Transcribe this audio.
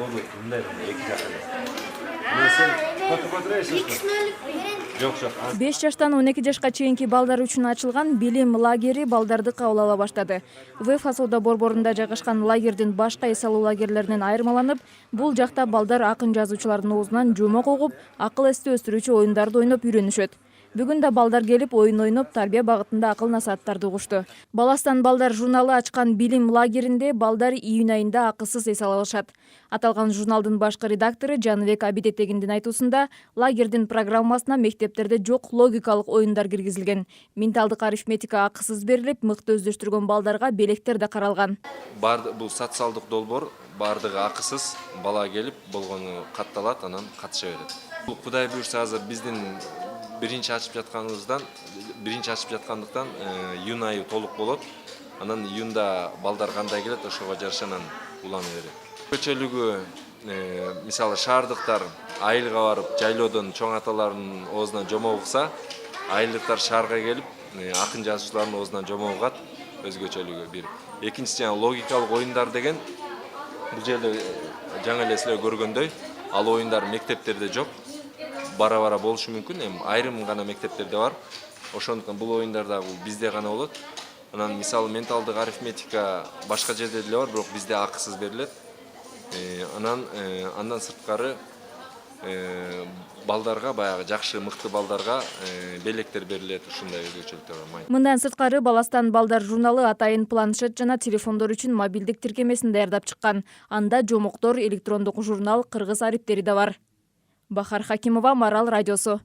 болбойт. Мындай эки жакта. Мына сен Жок, жок. 5 жаштан 12 жашка чейинки балдар үчүн ачылган билим лагери балдарды кабыл ала баштады. ВФ Асоодо борборунда жайгашкан лагердин башка эс алуу лагерлеринен айырмаланып, бул жакта балдар акын жазуучулардын оозунан жомок угуп, акыл эсти өстүрүүчү оюндарды ойноп үйрөнүшөт. Бүгүн да балдар келип оюн ойноп, тарбия багытында акыл насааттарды угушту. Баластан балдар журналы ачкан билим лагеринде балдар июнь айында акысыз эс ала алышат. Аталган журналдын башкы редактору Жаныбек Абидетегиндин айтуусунда, лагердин программасына мектептерде жок логикалык оюндар киргизилген. Менталдык арифметика акысыз берилип, мыкты өздөштүргөн балдарга белектер да каралган. Бул социалдык долбоор бардыгы акысыз, бала келип болгону катталат, анан катыша берет. Бул Кудай буйрса азыр биздин биринчи ачып жаткандыктан июнь айы толук болот. Анан июнда балдар кандай келет, ошого жараша анан улана берет. Көчөлүгү мисалы шаардыктар айылга барып, жайлоодон чоң аталардын оозунан жомок укса, айылдыктар шаарга келип, акын жазуучулардын оозунан жомок угат. Өзгөчөлүгү бир. Экинчиси жана логикалык оюндар деген бул жерде жаңы эле силер көргөндөй, ал оюндар мектептерде жок. Бара-бара болушу мүмкүн, айрым гана мектептерде бар. Ошондуктан бул оюндар да бизде гана болот. Анан мисалы менталдык арифметика башка жерде деле бар, бирок бизде акысыз берилет. Андан сырткары балдарга, баягы жакшы мыкты балдарга белектер берилет, ушундай өзгөчөлүктөр бар. Мындан сырткары Баластан балдар журналы атайын планшет жана телефондор үчүн мобилдик тиркемесин даярдап чыккан. Анда жомоктор, электрондук журнал, кыргыз ариптери да бар. Бахар Хакимова, Марал радиосу.